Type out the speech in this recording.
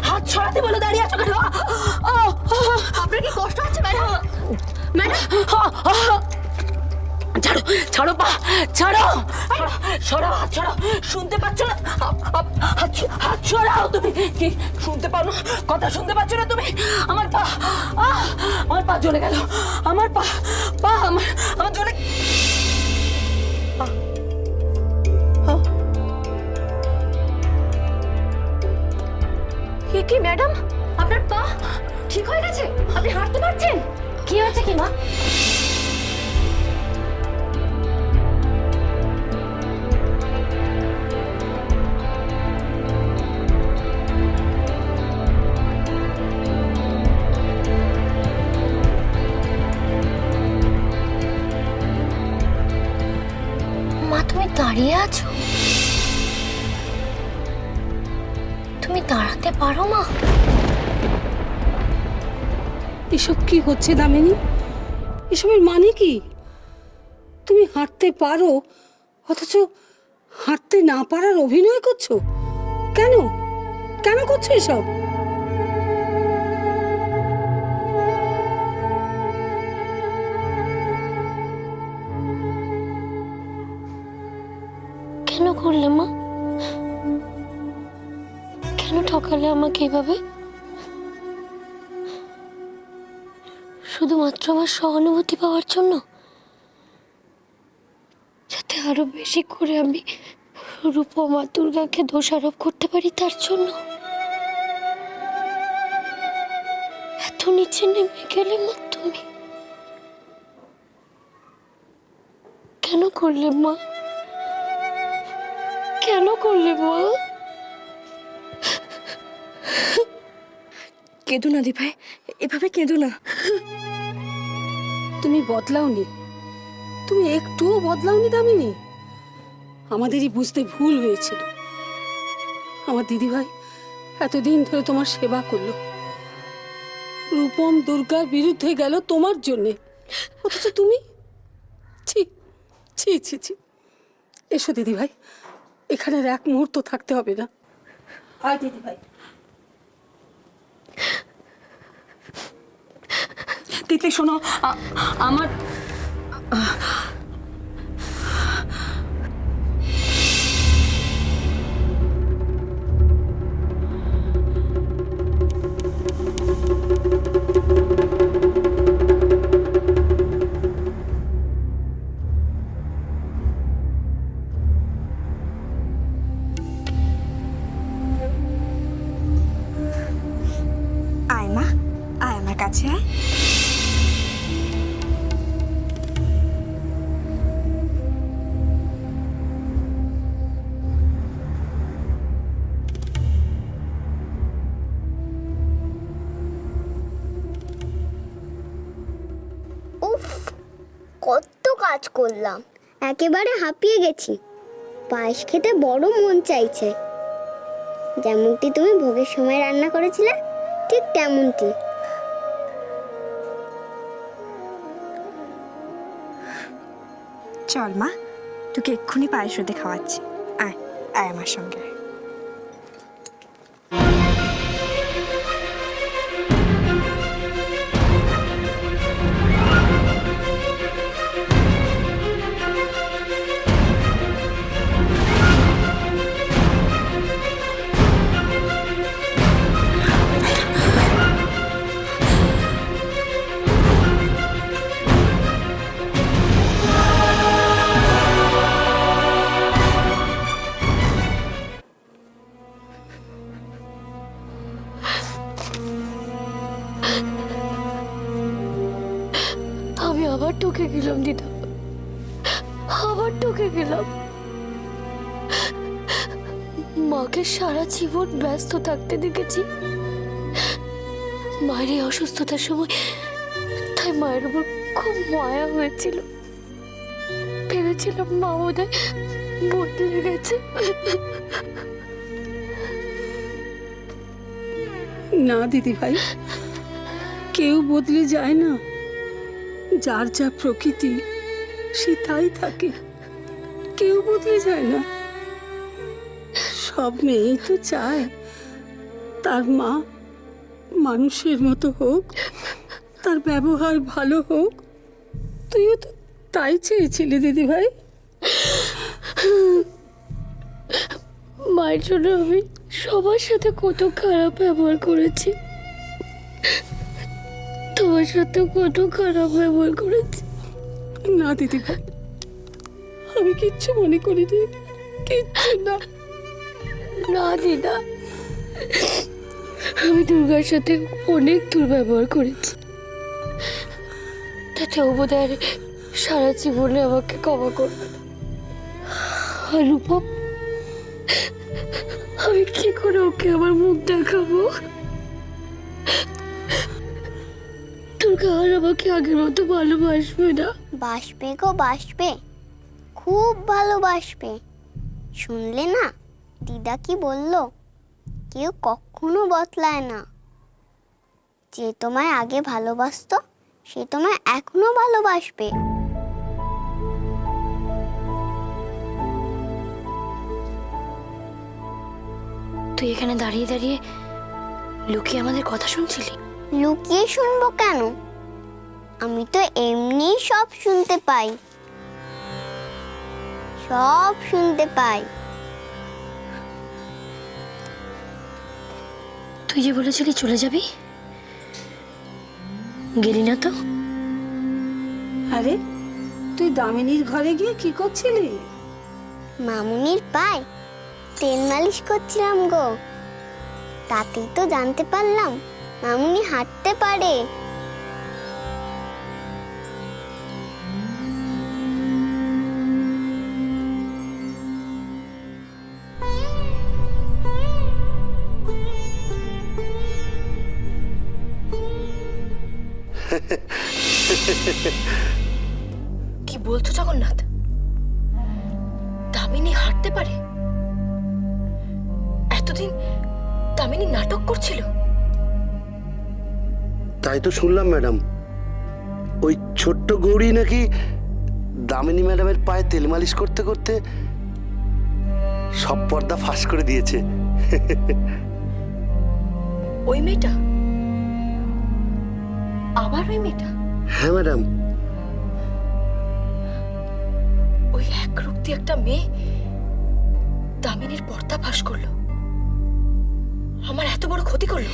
হাত ছড়াতে বলো, দাঁড়িয়ে আছো কেন? আপনার কি কষ্ট হচ্ছে ম্যাডাম? ম্যাডাম ছাড়ো, ছাড়ো পা, ছাড়ো, সরাও হাত, সরাও। শুনতে পাচ্ছ না? হাত সরাও। তুমি কি শুনতে পাও না? কথা শুনতে পাচ্ছ না তুমি? আমার পা, আমার পা জ্বলে গেল। আমার পা, পা আমার জ্বলে। কি ম্যাডাম, আপনার পা ঠিক হয়ে গেছে? আপনি হাঁটতে পারছেন? কি হয়েছে কি মা? মা তুমি দাঁড়িয়ে আছো? তুমি দাঁড়াতে পারো মা? এসব কি হচ্ছে দামিনী? এসবের মানে কি? তুমি হাঁটতে পারো অথচ হাঁটতে না পারার অভিনয় করছো কেন? কেন করছো এসব? কেন করলে মা? কেন ঠকালে আমাকে এইভাবে? শুধুমাত্র আমার সহানুভূতি পাওয়ার জন্য, যাতে আরো বেশি করে আমি রূপমা দুর্গাকে দোষারোপ করতে পারি তার জন্য? এত নিচে নেমে গেলে মা তুমি? কেন করলে মা? কেন করলে মা? কেঁদো না দিভাই, এভাবে কেঁদো না। তুমি বদলাওনি, তুমি একটুও বদলাওনি দামিনী। আমাদেরই বুঝতে ভুল হয়েছিল। আমার দিদিভাই এতদিন ধরে তোমার সেবা করলো, রূপম দুর্গার বিরুদ্ধে গেল তোমার জন্যে, অথচ তুমি ছি ছি ছি ছি। এসো দিদিভাই, এখানে আর এক মুহূর্ত থাকতে হবে না। আয় দিদিভাই। তিতলি শোনো, আমার আয় মা, আয় আমার কাছে আয়। উফ, কত কাজ করলাম, একেবারে হাঁপিয়ে গেছি। পায়েস খেতে বড় মন চাইছে। যেমনটি তুমি ভোগের সময় রান্না করেছিলে, ঠিক তেমনটি। চল মা, তোকে এক্ষুনি পায়েস রোদে খাওয়াচ্ছি। আয়, আয় আমার সঙ্গে। আমি আবার ঠকে গেলাম দিদা, আবার ঠকে গেলাম। মাকে সারা জীবন ব্যস্ত থাকতে দেখেছি। মায়ের এই অসুস্থতার সময় তাই মায়ের উপর খুব মায়া হয়েছিল। ভেবেছিলাম মা বোধহয় বদলে গেছে। না দিদিভাই, কেউ বদলে যায় না। যার যা প্রকৃতি সে তাই থাকে, কেউ বদলে যায় না। সব মেয়েই তো চায় তার মা মানুষের মতো হোক, তার ব্যবহার ভালো হোক। তুইও তো তাই চেয়েছিলি দিদি ভাই। মায়ের জন্য আমি সবার সাথে কত খারাপ ব্যবহার করেছি, তোমার সাথে কত খারাপ ব্যবহার করেছি। না দিদি ভাই, আমি কিচ্ছু মনে করিনি, কিচ্ছু না। না দিদা, আমি দুর্গার সাথে অনেক দুর্ব্যবহার করেছি, তাতে ও বোধহয় সারা জীবনে আমাকে ক্ষমা করবে না। আর রূপম, আমি কি করে ওকে আমার মুখ দেখাবো? দুর্গা আর আমাকে আগের মতো ভালোবাসবে না। বাসবে গো বাসবে, খুব ভালোবাসবে। শুনলে না দিদা কি বললো? কেউ কখনো বদলায় না। যে তোমায় আগে ভালোবাসতো সে তোমায় এখনো ভালোবাসবে। তুই এখানে দাঁড়িয়ে দাঁড়িয়ে লুকিয়ে আমাদের কথা শুনছিলি? লুকিয়ে শুনবো কেন? আমি তো এমনি সব শুনতে পাই, সব শুনতে পাই। তুই যে বলেছিলি চলে যাবি, গেলি না তো? আরে তুই দামিনীর ঘরে গিয়ে কি করছিলি? মামুনির পায়ে তেল মালিশ করছিলাম গো। তাতেই তো জানতে পারলাম মামুনি হাঁটতে পারে। কি বলছো জগন্নাথ? দামিনী হাঁটতে পারে? এতদিন দামিনী নাটক করছিল? তাই তো শুনলাম ম্যাডাম। ওই ছোট্ট গৌরী নাকি দামিনী ম্যাডামের পায়ে তেল মালিশ করতে করতে সব পর্দা ফাঁস করে দিয়েছে। ওই মেয়েটা? আবার ওই মেয়েটা? হ্যাঁ ম্যাডাম। ওই একরূপতি একটা মেয়ে দামিনীর পর্দা ফাঁস করলো, আমার এত বড় ক্ষতি করলো।